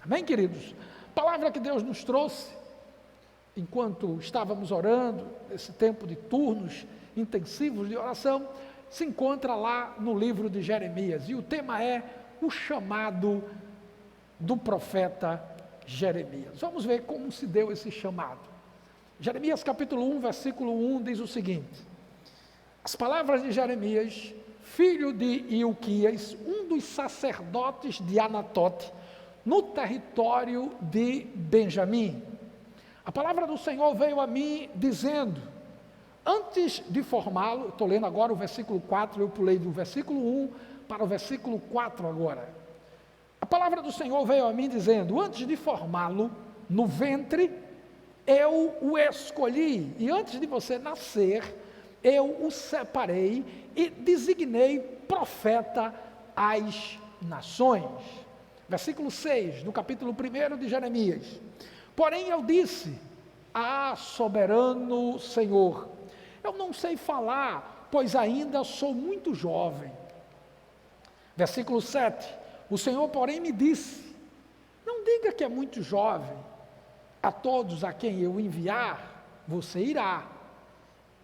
Amém, queridos? Palavra que Deus nos trouxe enquanto estávamos orando, esse tempo de turnos intensivos de oração, se encontra lá no livro de Jeremias, e o tema é o chamado do profeta Jeremias. Vamos ver como se deu esse chamado. Jeremias capítulo 1, versículo 1 diz o seguinte: as palavras de Jeremias, filho de Ilquias, um dos sacerdotes de Anatote, no território de Benjamim. A palavra do Senhor veio a mim dizendo, antes de formá-lo, estou lendo agora o versículo 4, eu pulei do versículo 1 para o versículo 4 agora. A palavra do Senhor veio a mim dizendo, antes de formá-lo no ventre, eu o escolhi, e antes de você nascer, eu o separei e designei profeta às nações. Versículo 6, do capítulo 1 de Jeremias. Porém eu disse, soberano Senhor, eu não sei falar, pois ainda sou muito jovem. Versículo 7, o Senhor porém me disse, não diga que é muito jovem, a todos a quem eu enviar, você irá,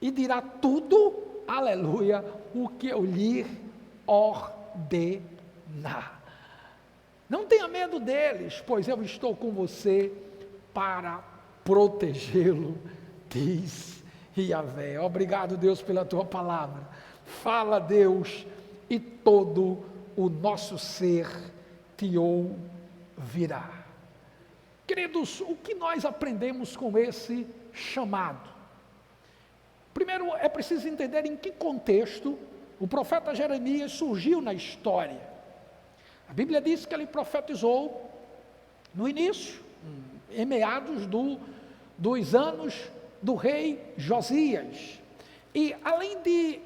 e dirá tudo, aleluia, o que eu lhe ordenar. Não tenha medo deles, pois eu estou com você para protegê-lo, diz Yahvé. Obrigado, Deus, pela tua palavra. Fala, Deus, e todo o nosso ser te ouvirá. Queridos, o que nós aprendemos com esse chamado? Primeiro, é preciso entender em que contexto o profeta Jeremias surgiu na história. A Bíblia diz que ele profetizou no início, em meados dos anos do rei Josias. E além de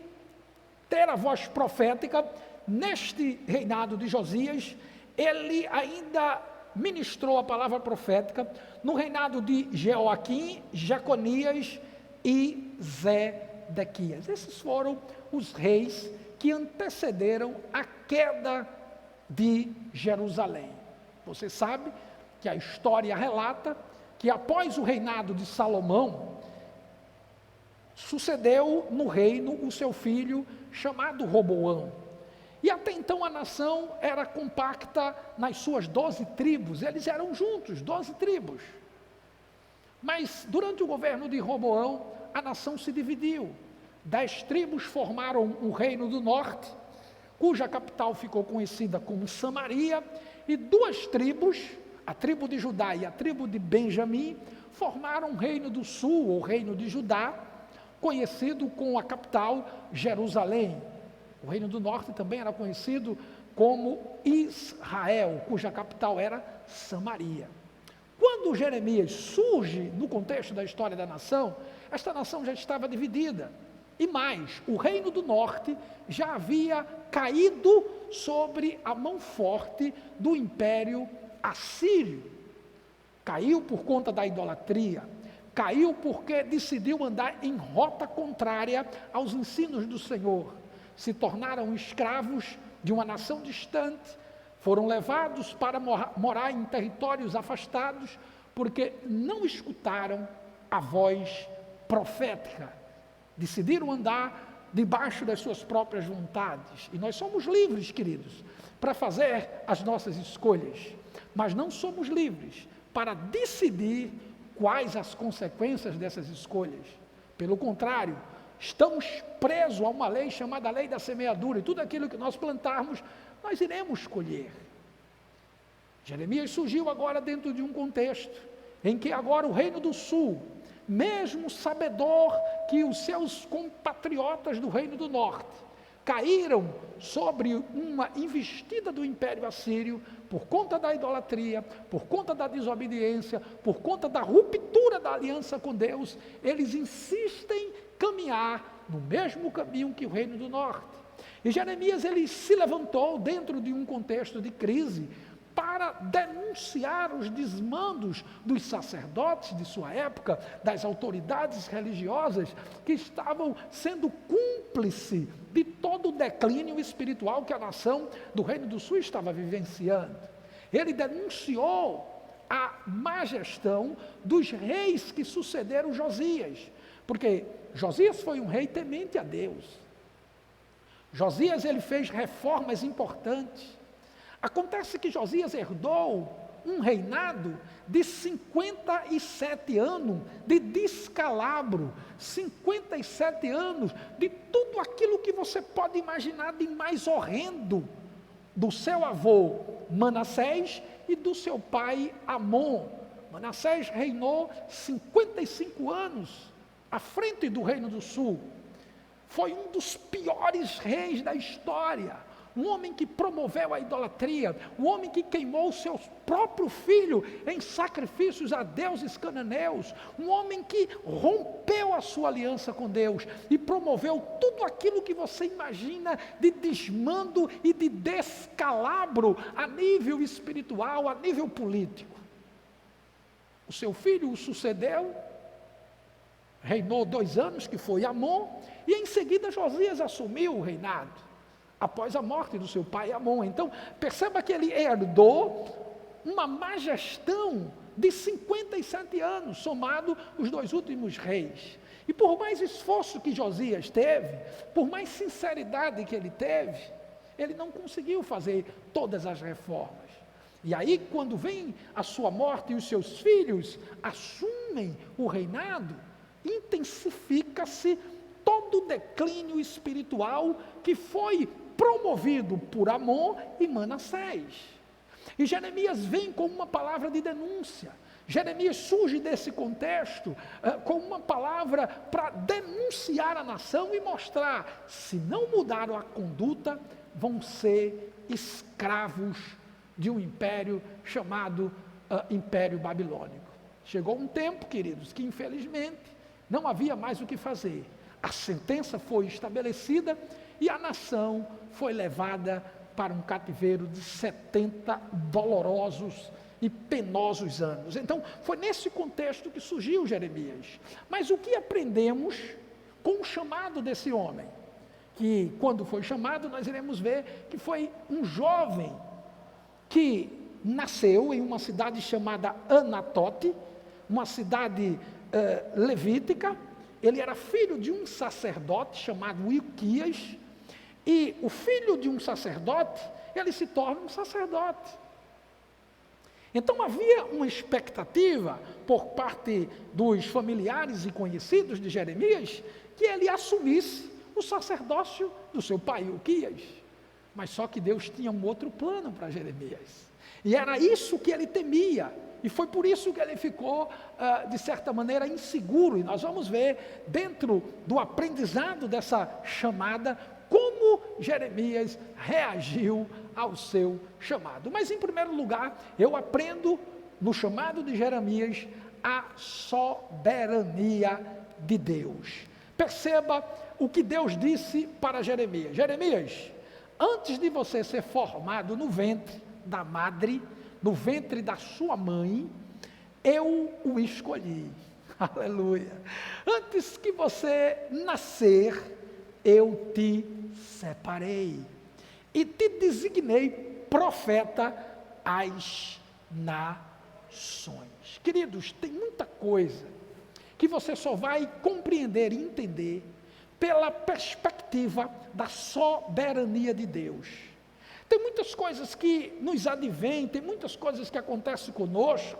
ter a voz profética, neste reinado de Josias, ele ainda ministrou a palavra profética no reinado de Jeoaquim, Jeconias e Zedequias. Esses foram os reis que antecederam a queda de Jerusalém. Você sabe que a história relata que após o reinado de Salomão, sucedeu no reino o seu filho chamado Roboão. E até então a nação era compacta nas suas 12 tribos, eles eram juntos, 12 tribos. Mas durante o governo de Roboão, a nação se dividiu. 10 tribos formaram o reino do norte, cuja capital ficou conhecida como Samaria, e 2 tribos, a tribo de Judá e a tribo de Benjamim, formaram o reino do sul, ou reino de Judá, conhecido com a capital Jerusalém. O reino do norte também era conhecido como Israel, cuja capital era Samaria. Quando Jeremias surge no contexto da história da nação, esta nação já estava dividida. E mais, o reino do norte já havia caído sobre a mão forte do império assírio. Caiu por conta da idolatria, caiu porque decidiu andar em rota contrária aos ensinos do Senhor. Se tornaram escravos de uma nação distante, foram levados para morar em territórios afastados, porque não escutaram a voz profética. Decidiram andar debaixo das suas próprias vontades. E nós somos livres, queridos, para fazer as nossas escolhas, mas não somos livres para decidir quais as consequências dessas escolhas. Pelo contrário, estamos presos a uma lei chamada lei da semeadura, e tudo aquilo que nós plantarmos, nós iremos colher. Jeremias surgiu agora dentro de um contexto em que agora o reino do sul, mesmo sabedor que os seus compatriotas do reino do norte caíram sobre uma investida do império assírio por conta da idolatria, por conta da desobediência, por conta da ruptura da aliança com Deus, eles insistem em caminhar no mesmo caminho que o reino do norte. E Jeremias, ele se levantou dentro de um contexto de crise para denunciar os desmandos dos sacerdotes de sua época, das autoridades religiosas que estavam sendo cúmplices de todo o declínio espiritual que a nação do Reino do Sul estava vivenciando. ele denunciou a má gestão dos reis que sucederam Josias, porque Josias foi um rei temente a Deus. Josias, ele fez reformas importantes. Acontece que Josias herdou um reinado de 57 anos de descalabro, 57 anos de tudo aquilo que você pode imaginar de mais horrendo, do seu avô Manassés e do seu pai Amon. Manassés reinou 55 anos à frente do Reino do Sul. Foi um dos piores reis da história. Um homem que promoveu a idolatria, um homem que queimou o seu próprio filho em sacrifícios a deuses cananeus, um homem que rompeu a sua aliança com Deus e promoveu tudo aquilo que você imagina de desmando e de descalabro a nível espiritual, a nível político. O seu filho o sucedeu, reinou 2 anos, que foi Amon, e em seguida Josias assumiu o reinado após a morte do seu pai Amon. Então, perceba que ele herdou uma má gestão de 57 anos, somado os 2 últimos reis. E por mais esforço que Josias teve, por mais sinceridade que ele teve, ele não conseguiu fazer todas as reformas. E aí, quando vem a sua morte e os seus filhos assumem o reinado, intensifica-se todo o declínio espiritual que foi promovido por Amon e Manassés. E Jeremias vem com uma palavra de denúncia. Jeremias surge desse contexto com uma palavra para denunciar a nação e mostrar, se não mudaram a conduta, vão ser escravos de um império chamado Império Babilônico. Chegou um tempo, queridos, que infelizmente não havia mais o que fazer. A sentença foi estabelecida e a nação foi levada para um cativeiro de 70 dolorosos e penosos anos. Então, foi nesse contexto que surgiu Jeremias. Mas o que aprendemos com o chamado desse homem? Que quando foi chamado, nós iremos ver que foi um jovem que nasceu em uma cidade chamada Anatote, uma cidade levítica. Ele era filho de um sacerdote chamado Ilquias, e o filho de um sacerdote, ele se torna um sacerdote. Então havia uma expectativa por parte dos familiares e conhecidos de Jeremias, que ele assumisse o sacerdócio do seu pai Ilquias. Mas só que Deus tinha um outro plano para Jeremias, e era isso que ele temia. E foi por isso que ele ficou, de certa maneira, inseguro. E nós vamos ver, dentro do aprendizado dessa chamada, como Jeremias reagiu ao seu chamado. Mas, em primeiro lugar, eu aprendo no chamado de Jeremias a soberania de Deus. Perceba o que Deus disse para Jeremias. Jeremias, antes de você ser formado no ventre da madre, no ventre da sua mãe, eu o escolhi. Aleluia. Antes que você nascer, eu te separei e te designei profeta às nações. Queridos, tem muita coisa que você só vai compreender e entender pela perspectiva da soberania de Deus. Tem muitas coisas que nos advêm, tem muitas coisas que acontecem conosco,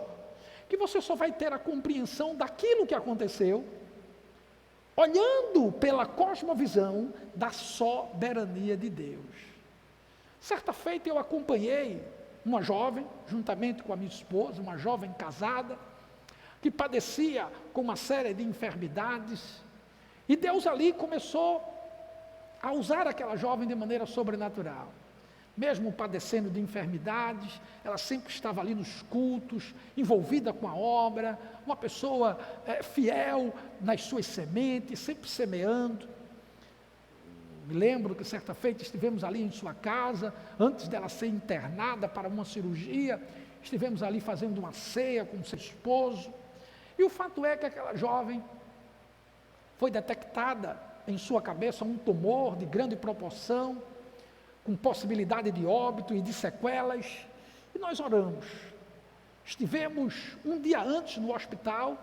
que você só vai ter a compreensão daquilo que aconteceu, olhando pela cosmovisão da soberania de Deus. Certa feita eu acompanhei uma jovem, juntamente com a minha esposa, uma jovem casada, que padecia com uma série de enfermidades, e Deus ali começou a usar aquela jovem de maneira sobrenatural. Mesmo padecendo de enfermidades, ela sempre estava ali nos cultos, envolvida com a obra, uma pessoa fiel nas suas sementes, sempre semeando. Me lembro que certa feita estivemos ali em sua casa, antes dela ser internada para uma cirurgia, estivemos ali fazendo uma ceia com seu esposo, e o fato é que aquela jovem foi detectada em sua cabeça um tumor de grande proporção, com possibilidade de óbito e de sequelas, E nós oramos. Estivemos um dia antes no hospital,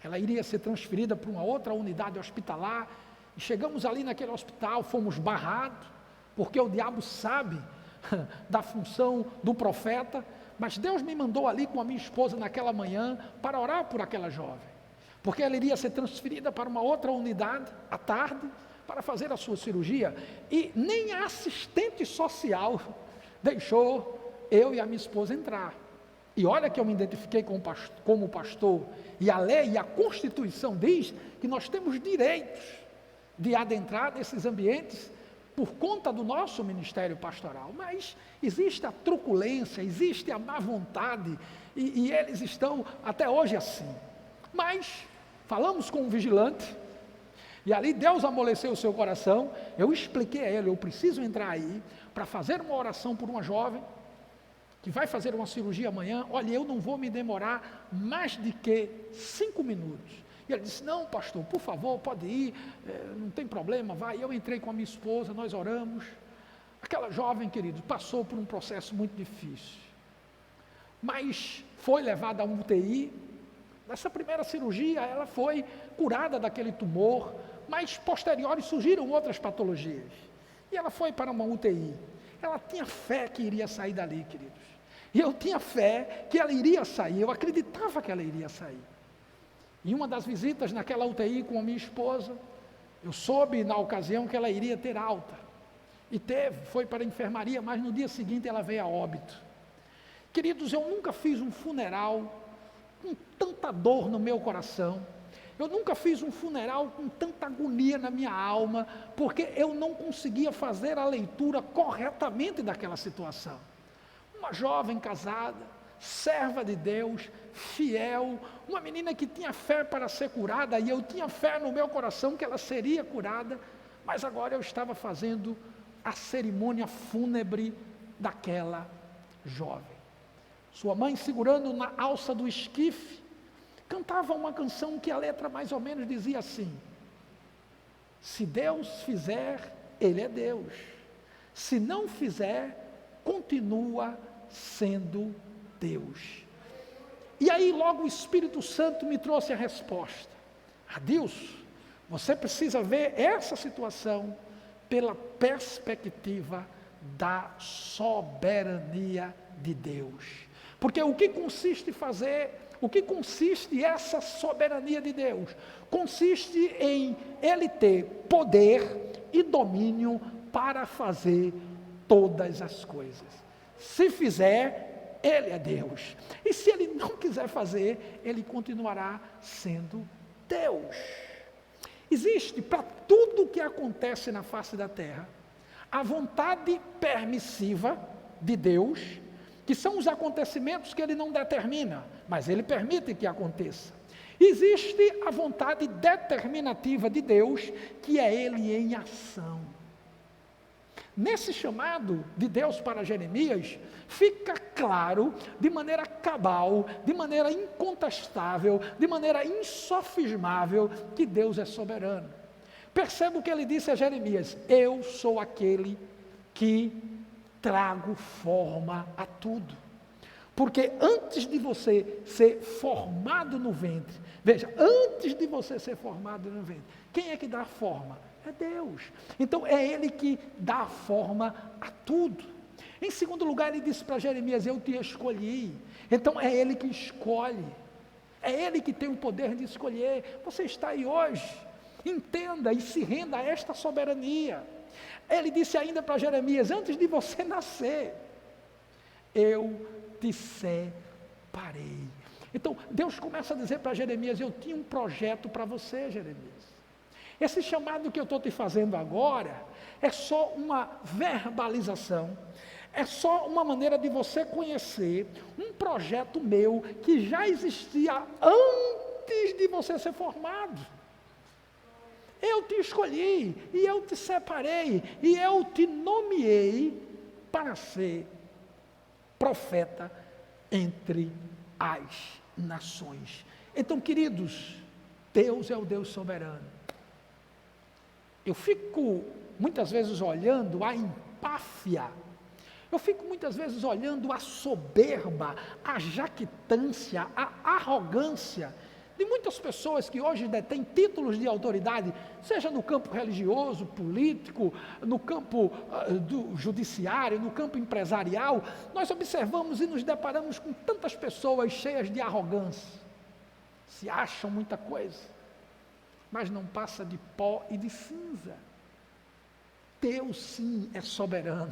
ela iria ser transferida para uma outra unidade hospitalar, e chegamos ali naquele hospital, fomos barrados, porque o diabo sabe da função do profeta, mas Deus me mandou ali com a minha esposa naquela manhã para orar por aquela jovem, porque ela iria ser transferida para uma outra unidade à tarde para fazer a sua cirurgia, e nem a assistente social deixou eu e a minha esposa entrar. E olha que eu me identifiquei como pastor, e a lei e a Constituição diz que nós temos direitos de adentrar nesses ambientes por conta do nosso ministério pastoral, mas existe a truculência, existe a má vontade, e eles estão até hoje assim. Mas falamos com um vigilante, e ali Deus amoleceu o seu coração. Eu expliquei a ele: eu preciso entrar aí para fazer uma oração por uma jovem que vai fazer uma cirurgia amanhã. Olha, eu não vou me demorar mais de que 5 minutos. E ele disse: não, pastor, por favor, pode ir, não tem problema, vai. Eu entrei com a minha esposa, nós oramos. Aquela jovem, querido, passou por um processo muito difícil, mas foi levada a um UTI. Nessa primeira cirurgia, ela foi curada daquele tumor, mas posteriores surgiram outras patologias, e ela foi para uma UTI. Ela tinha fé que iria sair dali, queridos, e eu tinha fé que ela iria sair, eu acreditava que ela iria sair. Em uma das visitas naquela UTI com a minha esposa, eu soube na ocasião que ela iria ter alta, e teve, foi para a enfermaria, mas no dia seguinte ela veio a óbito. Queridos, eu nunca fiz um funeral com tanta dor no meu coração, eu nunca fiz um funeral com tanta agonia na minha alma, porque eu não conseguia fazer a leitura corretamente daquela situação. Uma jovem casada, serva de Deus, fiel, uma menina que tinha fé para ser curada, e eu tinha fé no meu coração que ela seria curada, mas agora eu estava fazendo a cerimônia fúnebre daquela jovem. Sua mãe, segurando na alça do esquife, cantava uma canção que a letra mais ou menos dizia assim: se Deus fizer, Ele é Deus, se não fizer, continua sendo Deus. E aí logo o Espírito Santo me trouxe a resposta: Adilson, você precisa ver essa situação pela perspectiva da soberania de Deus. Porque o que consiste essa soberania de Deus? Consiste em Ele ter poder e domínio para fazer todas as coisas. Se fizer, Ele é Deus. E se Ele não quiser fazer, Ele continuará sendo Deus. Existe para tudo que acontece na face da terra a vontade permissiva de Deus, que são os acontecimentos que Ele não determina, mas Ele permite que aconteça. Existe a vontade determinativa de Deus, que é Ele em ação. Nesse chamado de Deus para Jeremias, fica claro, de maneira cabal, de maneira incontestável, de maneira insofismável, que Deus é soberano. Perceba o que ele disse a Jeremias: eu sou aquele que trago forma a tudo. Porque antes de você ser formado no ventre, veja, antes de você ser formado no ventre, quem é que dá forma? É Deus. Então é Ele que dá forma a tudo. Em segundo lugar, ele disse para Jeremias: eu te escolhi. Então é Ele que escolhe, é Ele que tem o poder de escolher. Você está aí hoje, entenda e se renda a esta soberania. Ele disse ainda para Jeremias: antes de você nascer, eu te separei. Então Deus começa a dizer para Jeremias: eu tinha um projeto para você, Jeremias. Esse chamado que eu estou te fazendo agora é só uma verbalização, é só uma maneira de você conhecer um projeto meu que já existia antes de você ser formado. Eu te escolhi, e eu te separei, e eu te nomeei para ser profeta entre as nações. Então, queridos, Deus é o Deus soberano. Eu fico muitas vezes olhando a empáfia Eu fico muitas vezes olhando a soberba, a jactância, a arrogância de muitas pessoas que hoje detêm títulos de autoridade, seja no campo religioso, político, no campo do judiciário, no campo empresarial. Nós observamos e nos deparamos com tantas pessoas cheias de arrogância, se acham muita coisa, mas não passa de pó e de cinza. Deus sim é soberano.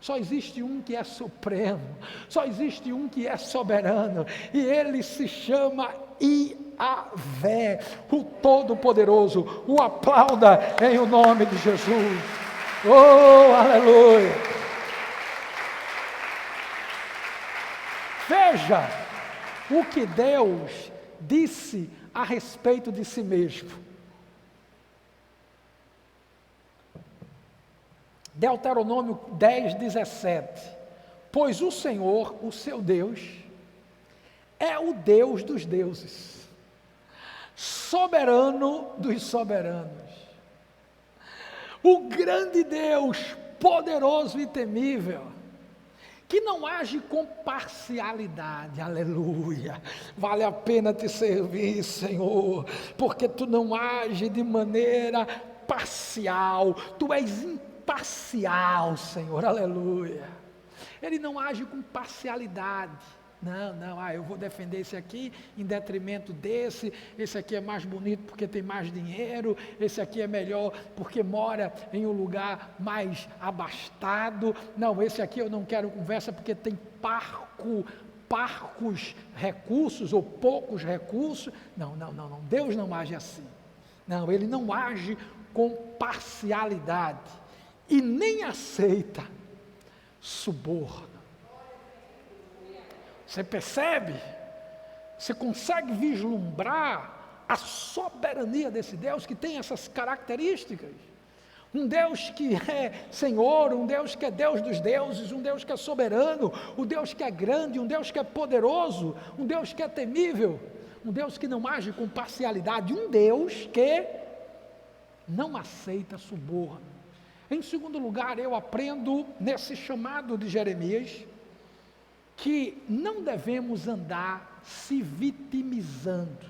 Só existe um que é supremo, só existe um que é soberano, e ele se chama Iavé, o Todo-Poderoso. O aplauda em o nome de Jesus. Oh, aleluia! Veja o que Deus disse a respeito de si mesmo. Deuteronômio 10, 17. Pois o Senhor, o seu Deus, é o Deus dos deuses, soberano dos soberanos, o grande Deus, poderoso e temível, que não age com parcialidade. Aleluia! Vale a pena te servir, Senhor, porque tu não age de maneira parcial, tu és imparcial, Senhor. Aleluia! Ele não age com parcialidade. Não, eu vou defender esse aqui em detrimento desse, esse aqui é mais bonito porque tem mais dinheiro, esse aqui é melhor porque mora em um lugar mais abastado, não, esse aqui eu não quero conversa porque tem parcos recursos ou poucos recursos. Não, Deus não age assim. Não, Ele não age com parcialidade e nem aceita suborno. Você percebe? Você consegue vislumbrar a soberania desse Deus que tem essas características? Um Deus que é Senhor, um Deus que é Deus dos deuses, um Deus que é soberano, um Deus que é grande, um Deus que é poderoso, um Deus que é temível, um Deus que não age com parcialidade, um Deus que não aceita suborno. Em segundo lugar, eu aprendo nesse chamado de Jeremias que não devemos andar se vitimizando.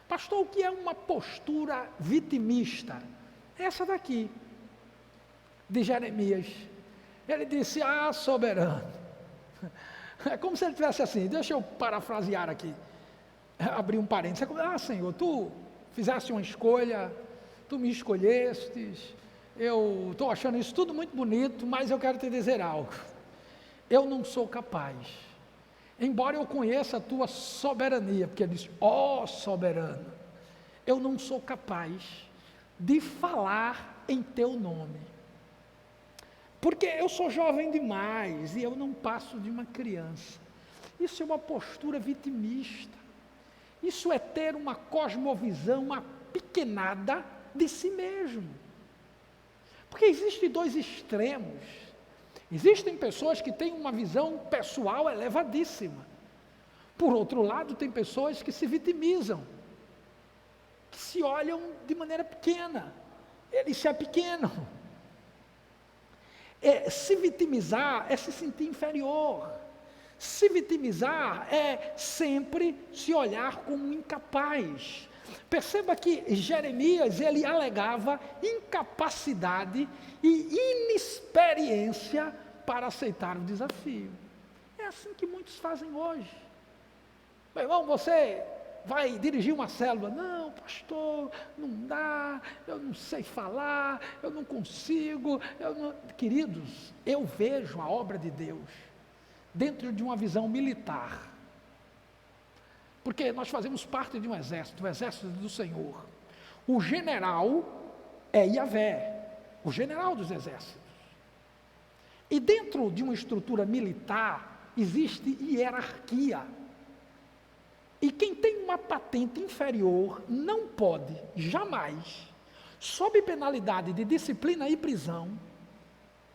Pastor, o que é uma postura vitimista? Essa daqui, de Jeremias. Ele disse, soberano. É como se ele tivesse assim, deixa eu parafrasear aqui, abrir um parênteses. Senhor, tu fizeste uma escolha, tu me escolhestes, eu estou achando isso tudo muito bonito, mas eu quero te dizer algo. Eu não sou capaz, embora eu conheça a tua soberania, porque ele diz, soberano, eu não sou capaz de falar em teu nome, porque eu sou jovem demais e eu não passo de uma criança. Isso é uma postura vitimista, isso é ter uma cosmovisão, uma pequenada de si mesmo, porque existem dois extremos. Existem pessoas que têm uma visão pessoal elevadíssima. Por outro lado, tem pessoas que se vitimizam, que se olham de maneira pequena, eles se apequenam. Se vitimizar é se sentir inferior. Se vitimizar é sempre se olhar como incapaz. Perceba que Jeremias, ele alegava incapacidade e inexperiência para aceitar o desafio. É assim que muitos fazem hoje. Meu irmão, você vai dirigir uma célula? Não, pastor, não dá, eu não sei falar, eu não consigo. Queridos, eu vejo a obra de Deus dentro de uma visão militar. Porque nós fazemos parte de um exército, o exército do Senhor. O general é Iavé, o general dos exércitos. E dentro de uma estrutura militar, existe hierarquia. E quem tem uma patente inferior não pode, jamais, sob penalidade de disciplina e prisão,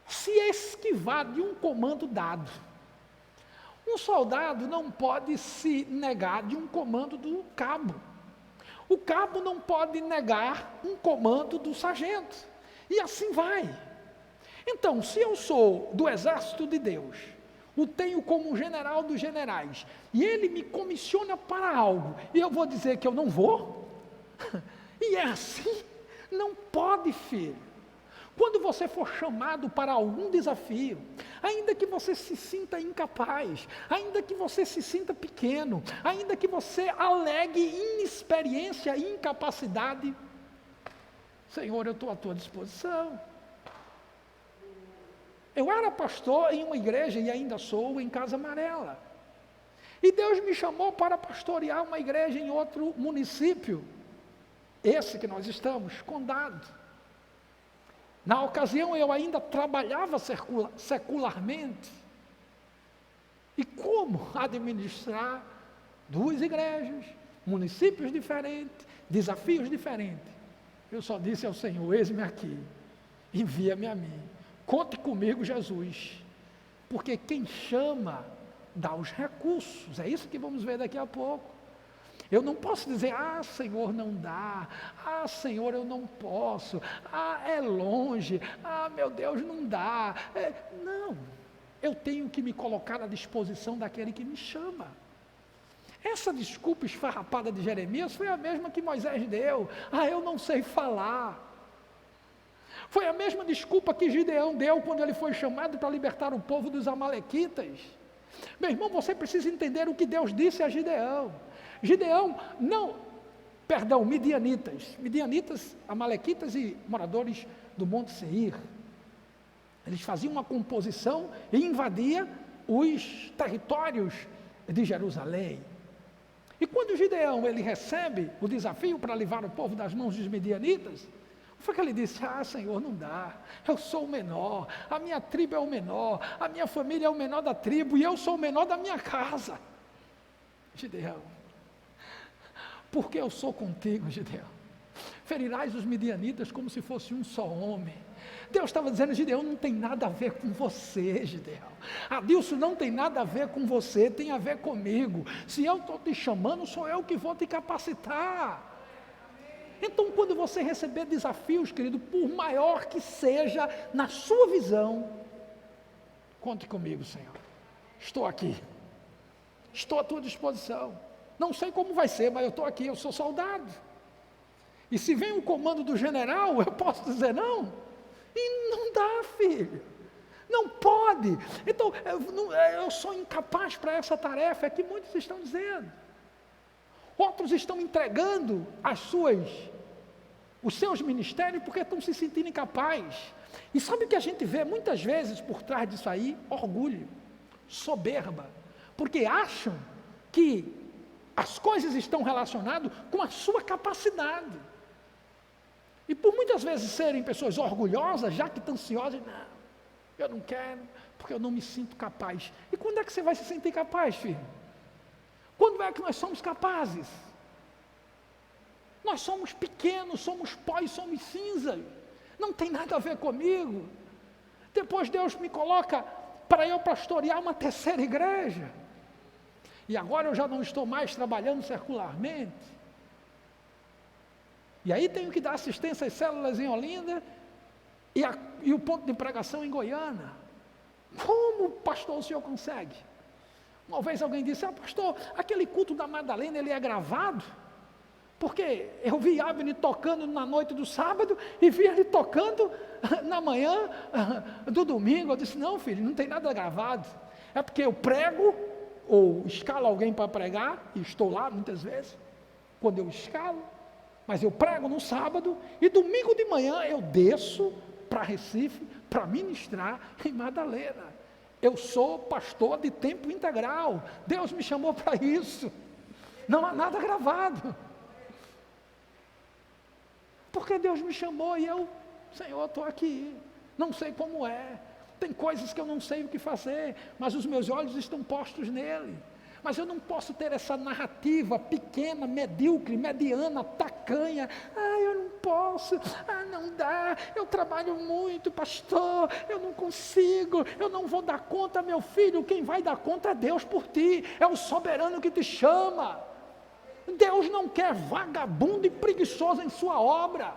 se esquivar de um comando dado. Um soldado não pode se negar de um comando do cabo. O cabo não pode negar um comando do sargento. E assim vai. Então, se eu sou do exército de Deus, o tenho como general dos generais, e ele me comissiona para algo, e eu vou dizer que eu não vou? E é assim? Não pode, filho. Quando você for chamado para algum desafio, ainda que você se sinta incapaz, ainda que você se sinta pequeno, ainda que você alegue inexperiência e incapacidade, Senhor, eu estou à tua disposição. Eu era pastor em uma igreja e ainda sou em Casa Amarela. E Deus me chamou para pastorear uma igreja em outro município, esse que nós estamos, Condado. Na ocasião eu ainda trabalhava secularmente. E como administrar duas igrejas, municípios diferentes, desafios diferentes? Eu só disse ao Senhor, eis-me aqui, envia-me a mim. Conte comigo, Jesus, porque quem chama dá os recursos, é isso que vamos ver daqui a pouco. Eu não posso dizer, Senhor, não dá, Senhor, eu não posso, é longe, meu Deus, não dá. Não, eu tenho que me colocar à disposição daquele que me chama. Essa desculpa esfarrapada de Jeremias foi a mesma que Moisés deu, eu não sei falar. Foi a mesma desculpa que Gideão deu quando ele foi chamado para libertar o povo dos amalequitas. Meu irmão, você precisa entender o que Deus disse a Gideão. Midianitas, amalequitas e moradores do Monte Seir. Eles faziam uma composição e invadiam os territórios de Jerusalém. E quando Gideão ele recebe o desafio para livrar o povo das mãos dos midianitas, foi que ele disse, Senhor, não dá, eu sou o menor, a minha tribo é o menor, a minha família é o menor da tribo e eu sou o menor da minha casa. Gideão, porque eu sou contigo, Gideão, ferirás os midianitas como se fosse um só homem. Deus estava dizendo, Gideão, não tem nada a ver com você, Gideão. Adilson, não tem nada a ver com você, tem a ver comigo. Se eu estou te chamando, sou eu que vou te capacitar. Então, quando você receber desafios, querido, por maior que seja na sua visão, conte comigo, Senhor. Estou aqui. Estou à tua disposição. Não sei como vai ser, mas eu estou aqui, eu sou soldado. E se vem o comando do general, eu posso dizer não? E não dá, filho. Não pode. Então, eu sou incapaz para essa tarefa, é que muitos estão dizendo. Outros estão entregando os seus ministérios porque estão se sentindo incapazes. E sabe o que a gente vê muitas vezes por trás disso aí? Orgulho, soberba, porque acham que as coisas estão relacionadas com a sua capacidade. E por muitas vezes serem pessoas orgulhosas, jactanciosas, não, eu não quero, porque eu não me sinto capaz. E quando é que você vai se sentir capaz, filho? Quando é que nós somos capazes? Nós somos pequenos, somos pó e somos cinza. Não tem nada a ver comigo. Depois Deus me coloca para eu pastorear uma terceira igreja. E agora eu já não estou mais trabalhando secularmente. E aí tenho que dar assistência às células em Olinda e o ponto de pregação em Goiânia. Como, pastor, o senhor consegue? Uma vez alguém disse, pastor, aquele culto da Madalena, ele é gravado? Porque eu vi Abner tocando na noite do sábado e vi ele tocando na manhã do domingo. Eu disse, não, filho, não tem nada gravado. É porque eu prego ou escalo alguém para pregar, e estou lá muitas vezes, quando eu escalo, mas eu prego no sábado e domingo de manhã eu desço para Recife para ministrar em Madalena. Eu sou pastor de tempo integral. Deus me chamou para isso. Não há nada gravado. Porque Deus me chamou e eu, Senhor, estou aqui. Não sei como é. Tem coisas que eu não sei o que fazer, mas os meus olhos estão postos nele. Mas eu não posso ter essa narrativa pequena, medíocre, mediana, tacanha. Eu não posso, não dá, eu trabalho muito, pastor, eu não consigo, eu não vou dar conta, meu filho. Quem vai dar conta é Deus por ti, é o soberano que te chama. Deus não quer vagabundo e preguiçoso em sua obra.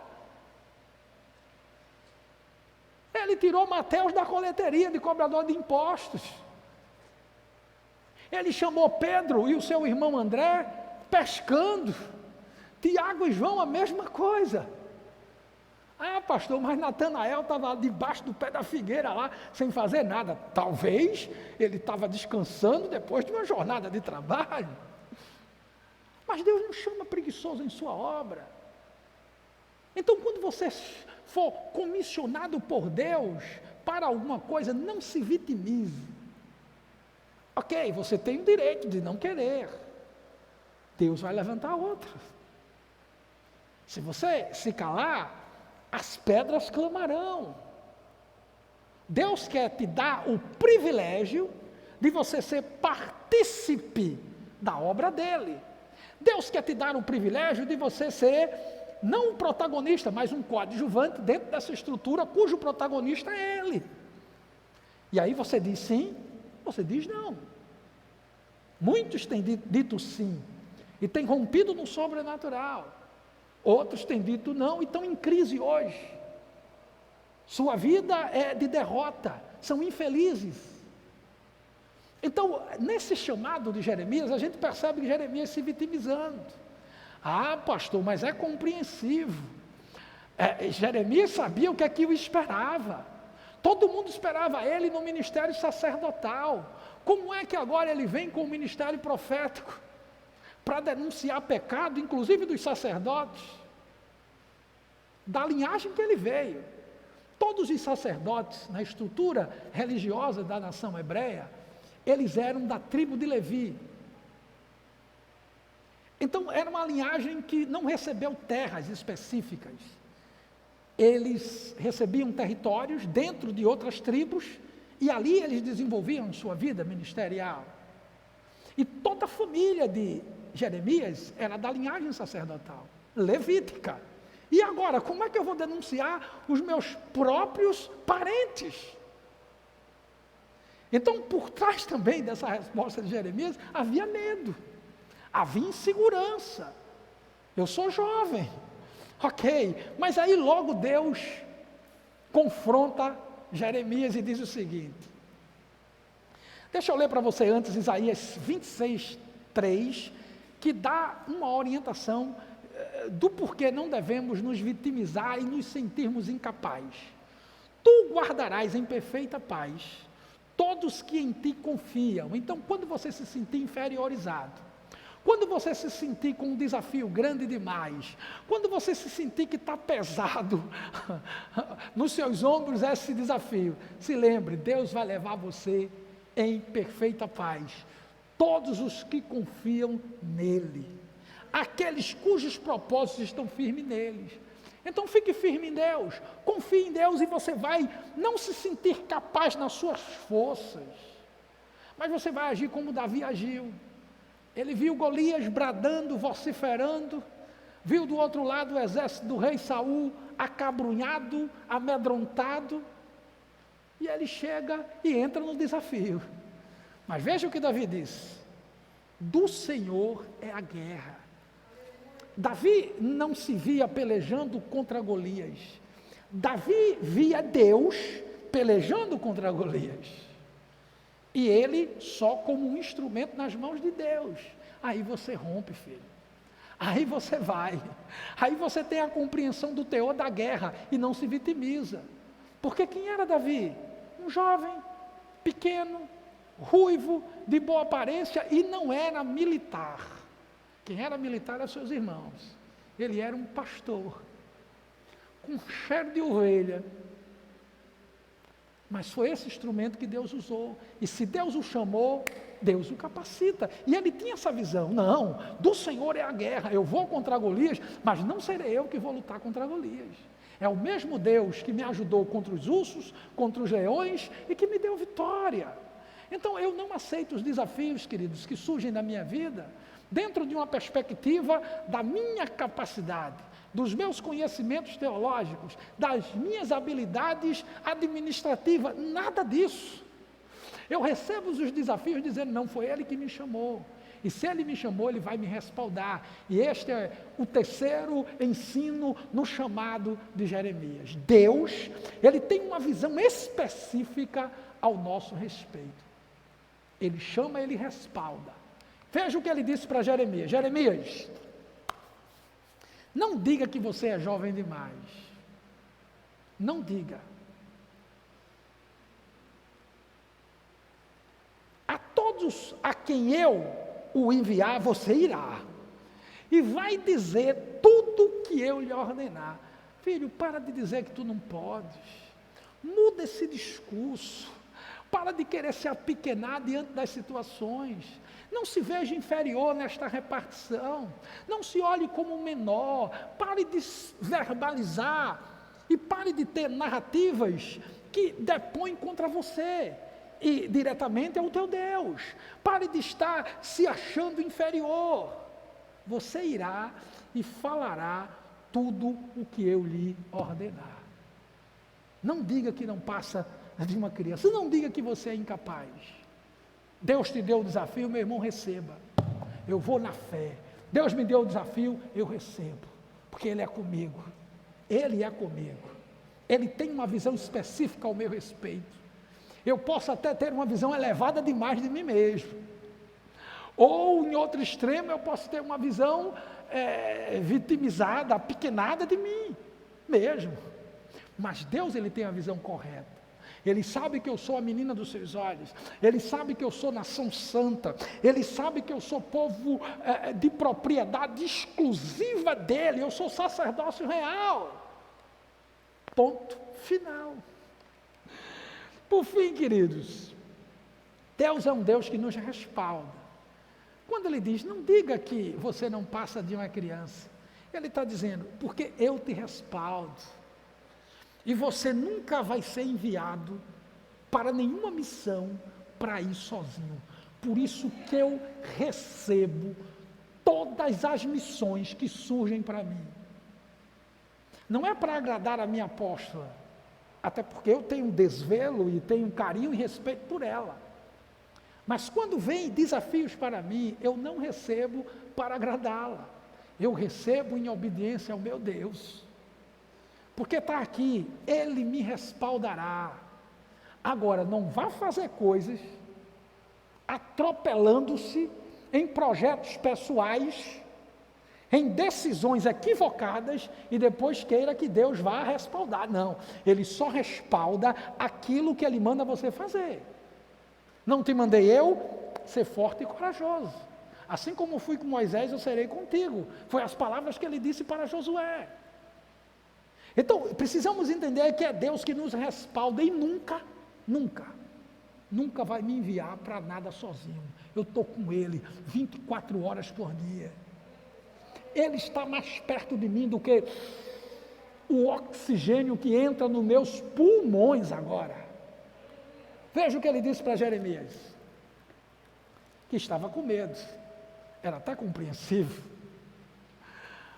Ele tirou Mateus da coleteria de cobrador de impostos. Ele chamou Pedro e o seu irmão André pescando. Tiago e João, a mesma coisa. Ah, pastor, mas Natanael estava debaixo do pé da figueira lá, sem fazer nada. Talvez ele estava descansando depois de uma jornada de trabalho. Mas Deus não chama preguiçoso em sua obra. Então, quando você for comissionado por Deus para alguma coisa, não se vitimize. Ok, você tem o direito de não querer. Deus vai levantar outra. Se você se calar, as pedras clamarão. Deus quer te dar o privilégio de você ser partícipe da obra dele. Deus quer te dar o privilégio de você ser, não um protagonista, mas um coadjuvante dentro dessa estrutura cujo protagonista é ele. E aí você diz sim, você diz não. Muitos têm dito sim e têm rompido no sobrenatural. Outros têm dito não e estão em crise hoje. Sua vida é de derrota, são infelizes. Então, nesse chamado de Jeremias, a gente percebe que Jeremias se vitimizando. Ah, pastor, mas é compreensível. Jeremias sabia o que aquilo esperava. Todo mundo esperava ele no ministério sacerdotal. Como é que agora ele vem com o ministério profético? Para denunciar pecado, inclusive dos sacerdotes, da linhagem que ele veio. Todos os sacerdotes, na estrutura religiosa da nação hebreia, eles eram da tribo de Levi. Então, era uma linhagem que não recebeu terras específicas. Eles recebiam territórios dentro de outras tribos, e ali eles desenvolviam sua vida ministerial. E toda a família de Jeremias era da linhagem sacerdotal, levítica. E agora, como é que eu vou denunciar os meus próprios parentes? Então, por trás também dessa resposta de Jeremias, havia medo, havia insegurança. Eu sou jovem, ok, mas aí logo Deus confronta Jeremias e diz o seguinte. Deixa eu ler para você antes Isaías 26, 3, que dá uma orientação do porquê não devemos nos vitimizar e nos sentirmos incapazes. Tu guardarás em perfeita paz todos que em ti confiam. Então, quando você se sentir inferiorizado, quando você se sentir com um desafio grande demais, quando você se sentir que está pesado nos seus ombros esse desafio, se lembre, Deus vai levar você em perfeita paz. Todos os que confiam nele, aqueles cujos propósitos estão firmes neles. Então fique firme em Deus, confie em Deus e você vai não se sentir capaz nas suas forças, mas você vai agir como Davi agiu. Ele viu Golias bradando, vociferando, viu do outro lado o exército do rei Saul acabrunhado, amedrontado, e ele chega e entra no desafio. Mas veja o que Davi diz: do Senhor é a guerra. Davi não se via pelejando contra Golias. Davi via Deus pelejando contra Golias. E ele só como um instrumento nas mãos de Deus. Aí você rompe, filho. Aí você vai. Aí você tem a compreensão do teor da guerra e não se vitimiza. Porque quem era Davi? Um jovem, pequeno, ruivo, de boa aparência e não era militar. Quem era militar eram seus irmãos. Ele era um pastor, com cheiro de ovelha. Mas foi esse instrumento que Deus usou. E se Deus o chamou, Deus o capacita. E ele tinha essa visão. Não, do Senhor é a guerra. Eu vou contra Golias, mas não serei eu que vou lutar contra Golias. É o mesmo Deus que me ajudou contra os ursos, contra os leões e que me deu vitória. Então eu não aceito os desafios, queridos, que surgem na minha vida dentro de uma perspectiva da minha capacidade, dos meus conhecimentos teológicos, das minhas habilidades administrativas, nada disso. Eu recebo os desafios dizendo, não, foi Ele que me chamou. e se Ele me chamou, Ele vai me respaldar. E este é o terceiro ensino no chamado de Jeremias. Deus, Ele tem uma visão específica ao nosso respeito. Ele chama, Ele respalda. Veja o que Ele disse para Jeremias. Jeremias, não diga que você é jovem demais. Não diga. A todos a quem eu o enviar, você irá. E vai dizer tudo que eu lhe ordenar. Filho, para de dizer que tu não podes. Muda esse discurso. Para de querer se apequenar diante das situações. Não se veja inferior nesta repartição. Não se olhe como menor. Pare de verbalizar. E pare de ter narrativas que depõem contra você. E diretamente ao teu Deus. Pare de estar se achando inferior. Você irá e falará tudo o que eu lhe ordenar. Não diga que não passa de uma criança. Não diga que você é incapaz. Deus te deu o desafio, meu irmão, receba. Eu vou na fé. Deus me deu o desafio, eu recebo. Porque Ele é comigo. Ele é comigo. Ele tem uma visão específica ao meu respeito. Eu posso até ter uma visão elevada demais de mim mesmo. Ou, em outro extremo, eu posso ter uma visão vitimizada, apequenada de mim mesmo. Mas Deus, Ele tem a visão correta. Ele sabe que eu sou a menina dos seus olhos. Ele sabe que eu sou nação santa. Ele sabe que eu sou povo de propriedade exclusiva dEle. Eu sou sacerdócio real. Ponto final. Por fim, queridos, Deus é um Deus que nos respalda. Quando Ele diz, não diga que você não passa de uma criança, Ele está dizendo, porque eu te respaldo. E você nunca vai ser enviado para nenhuma missão para ir sozinho. Por isso que eu recebo todas as missões que surgem para mim. Não é para agradar a minha apóstola, até porque eu tenho desvelo e tenho carinho e respeito por ela. Mas quando vem desafios para mim, eu não recebo para agradá-la. Eu recebo em obediência ao meu Deus. Porque está aqui, Ele me respaldará. Agora, não vá fazer coisas atropelando-se em projetos pessoais, em decisões equivocadas e depois queira que Deus vá respaldar. Não, Ele só respalda aquilo que Ele manda você fazer. Não te mandei eu ser forte e corajoso. Assim como fui com Moisés, eu serei contigo. Foi as palavras que Ele disse para Josué. Então, precisamos entender que é Deus que nos respalda e nunca vai me enviar para nada sozinho. Eu estou com Ele 24 horas por dia. Ele está mais perto de mim do que o oxigênio que entra nos meus pulmões agora. Veja o que Ele disse para Jeremias, que estava com medo, era até compreensível.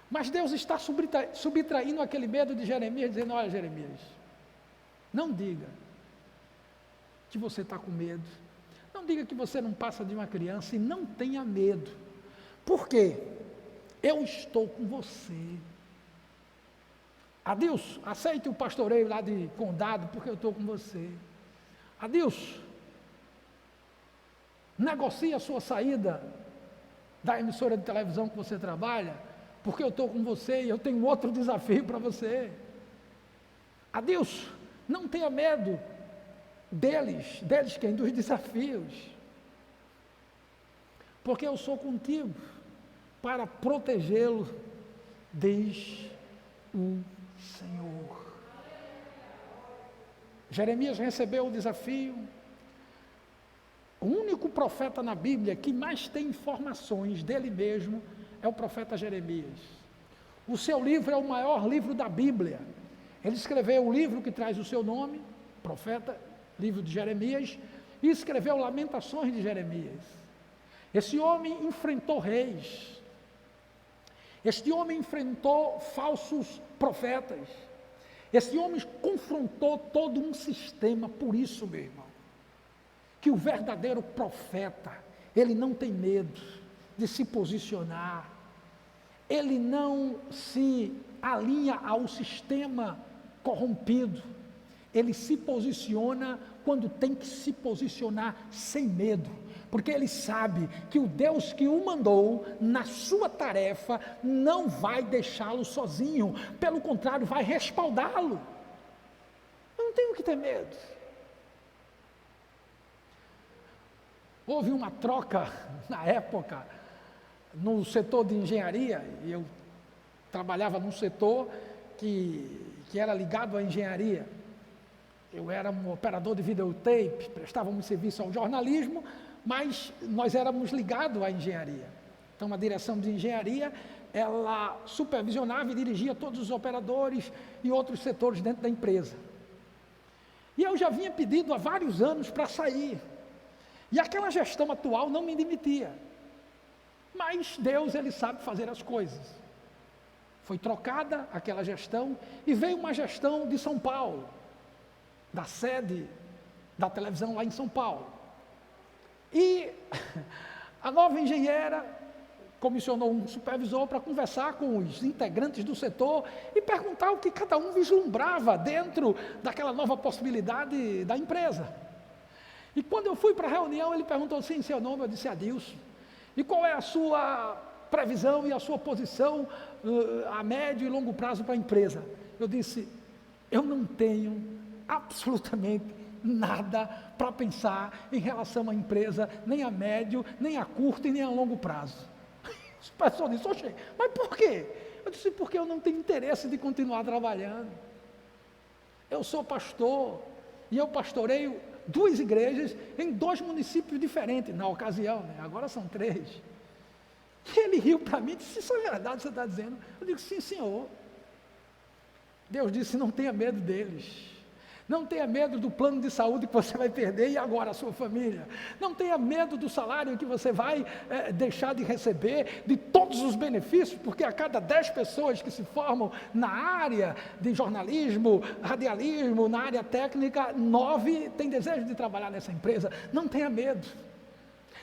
Mas Deus está subtraindo aquele medo de Jeremias, dizendo, olha Jeremias, não diga que você está com medo, não diga que você não passa de uma criança e não tenha medo, por quê? Eu estou com você. Adilson, aceite o pastoreio lá de Condado, porque eu estou com você. Adilson, negocie a sua saída da emissora de televisão que você trabalha, porque eu estou com você e eu tenho outro desafio para você. Adilson, não tenha medo deles quem? Dos desafios. Porque eu sou contigo para protegê-lo, diz o Senhor. Jeremias recebeu o desafio. O único profeta na Bíblia que mais tem informações dele mesmo é o profeta Jeremias. O seu livro é o maior livro da Bíblia. Ele escreveu o livro que traz o seu nome, profeta, livro de Jeremias, e escreveu Lamentações de Jeremias. Esse homem enfrentou reis. Este homem enfrentou falsos profetas. Esse homem confrontou todo um sistema. Por isso, meu irmão, que o verdadeiro profeta, ele não tem medo. de se posicionar. Ele não se alinha ao sistema corrompido. Ele se posiciona quando tem que se posicionar sem medo, porque ele sabe que o Deus que o mandou na sua tarefa não vai deixá-lo sozinho, pelo contrário, vai respaldá-lo. Eu não tenho que ter medo. Houve uma troca na época no setor de engenharia, e eu trabalhava num setor que era ligado à engenharia. Eu era um operador de videotape, prestávamos serviço ao jornalismo, mas nós éramos ligados à engenharia. Então, a direção de engenharia, ela supervisionava e dirigia todos os operadores e outros setores dentro da empresa. E eu já vinha pedido há vários anos para sair. E aquela gestão atual não me demitia. Mas Deus, Ele sabe fazer as coisas. Foi trocada aquela gestão e veio uma gestão de São Paulo, da sede da televisão lá em São Paulo. E a nova engenheira comissionou um supervisor para conversar com os integrantes do setor e perguntar o que cada um vislumbrava dentro daquela nova possibilidade da empresa. E quando eu fui para a reunião, ele perguntou assim, seu nome? Eu disse Adilson. E qual é a sua previsão e a sua posição a médio e longo prazo para a empresa? Eu disse, eu não tenho absolutamente nada para pensar em relação à empresa, nem a médio, nem a curto e nem a longo prazo. O pessoal disse, oxe, mas por quê? Eu disse, porque eu não tenho interesse de continuar trabalhando. Eu sou pastor e eu pastoreio 2 igrejas em 2 municípios diferentes, na ocasião, né? Agora são 3. E ele riu para mim e disse, isso é verdade, você está dizendo? Eu digo, sim, senhor. Deus disse, não tenha medo deles. Não tenha medo do plano de saúde que você vai perder e agora a sua família. Não tenha medo do salário que você vai deixar de receber, de todos os benefícios, porque a cada 10 pessoas que se formam na área de jornalismo, radialismo, na área técnica, 9 têm desejo de trabalhar nessa empresa. Não tenha medo.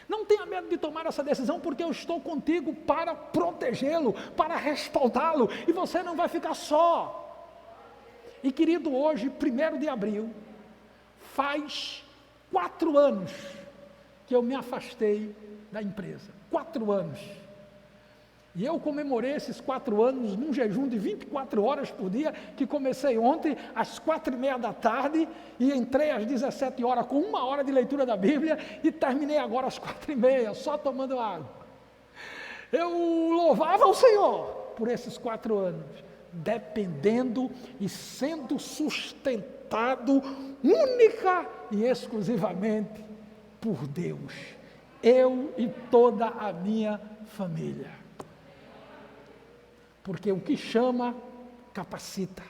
Não tenha medo de tomar essa decisão, porque eu estou contigo para protegê-lo, para respaldá-lo, e você não vai ficar só. E querido, hoje, 1º de abril, faz 4 anos que eu me afastei da empresa. 4 anos. E eu comemorei esses 4 anos num jejum de 24 horas por dia, que comecei ontem às 4h30 da tarde, e entrei às 17 horas com 1 hora de leitura da Bíblia, e terminei agora às 4h30, só tomando água. Eu louvava o Senhor por esses 4 anos. Dependendo e sendo sustentado única e exclusivamente por Deus, eu e toda a minha família, porque o que chama, capacita,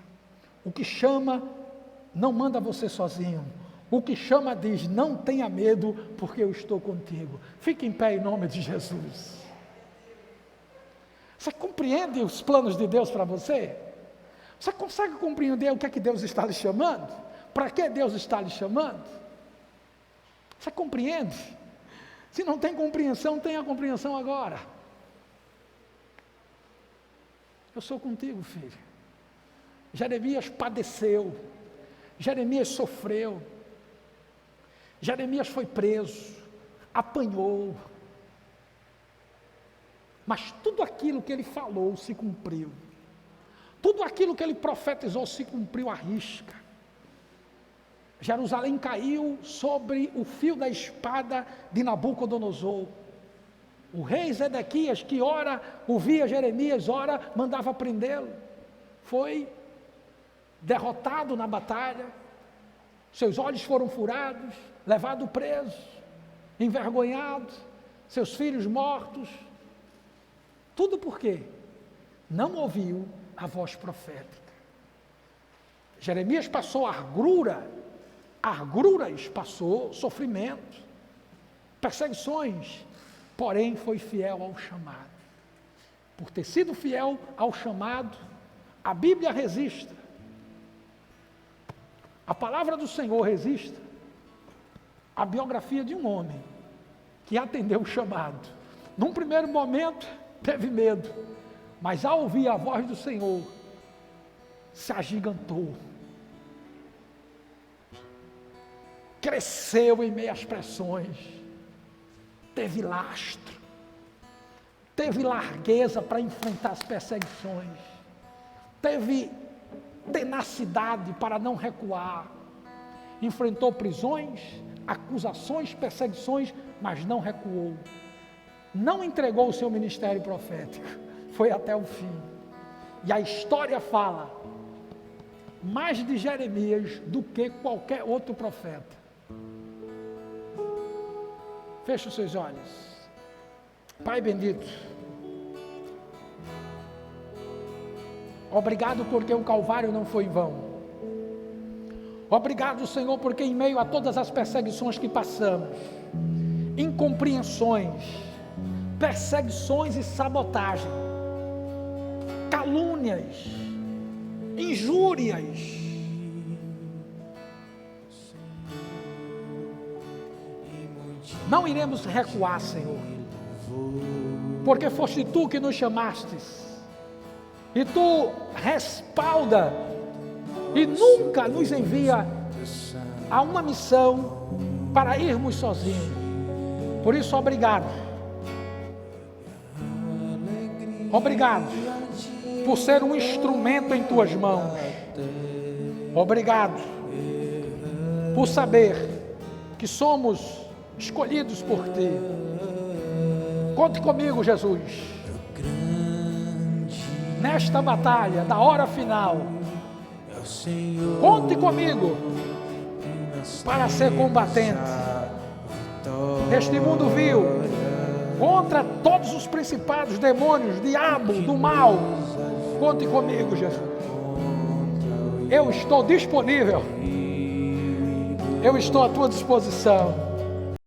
o que chama, não manda você sozinho, o que chama diz, não tenha medo, porque eu estou contigo. Fique em pé em nome de Jesus. Você compreende os planos de Deus para você? Você consegue compreender o que é que Deus está lhe chamando? Para que Deus está lhe chamando? Você compreende? Se não tem compreensão, tenha compreensão agora. Eu sou contigo, filho. Jeremias padeceu, Jeremias sofreu, Jeremias foi preso, apanhou, mas tudo aquilo que ele falou se cumpriu. Tudo aquilo que ele profetizou se cumpriu à risca. Jerusalém caiu sobre o fio da espada de Nabucodonosor. O rei Zedequias, que ora ouvia Jeremias, ora mandava prendê-lo, foi derrotado na batalha, seus olhos foram furados, levado preso, envergonhado, seus filhos mortos. Tudo por quê? Não ouviu a voz profética. Jeremias passou arguras passou sofrimento, perseguições, porém foi fiel ao chamado. Por ter sido fiel ao chamado, a Bíblia registra, a palavra do Senhor registra a biografia de um homem que atendeu o chamado Num primeiro momento, teve medo, mas ao ouvir a voz do Senhor, se agigantou, cresceu em meio às pressões, teve lastro, teve largueza para enfrentar as perseguições, teve tenacidade para não recuar, enfrentou prisões, acusações, perseguições, mas não recuou, não entregou o seu ministério profético, foi até o fim. E a história fala mais de Jeremias do que qualquer outro profeta. Feche os seus olhos. Pai bendito, obrigado porque o Calvário não foi em vão. Obrigado, Senhor, porque em meio a todas as perseguições que passamos, incompreensões, perseguições e sabotagem, calúnias, injúrias, não iremos recuar, Senhor, porque foste Tu que nos chamastes, e Tu respalda e nunca nos envia a uma missão para irmos sozinhos. Por isso, obrigado. Obrigado por ser um instrumento em Tuas mãos. Obrigado por saber que somos escolhidos por Ti. Conte comigo, Jesus, nesta batalha da hora final. Conte comigo para ser combatente neste mundo vil, contra todos os principados, demônios, diabo, do mal. Conte comigo, Jesus. Eu estou disponível. Eu estou à Tua disposição.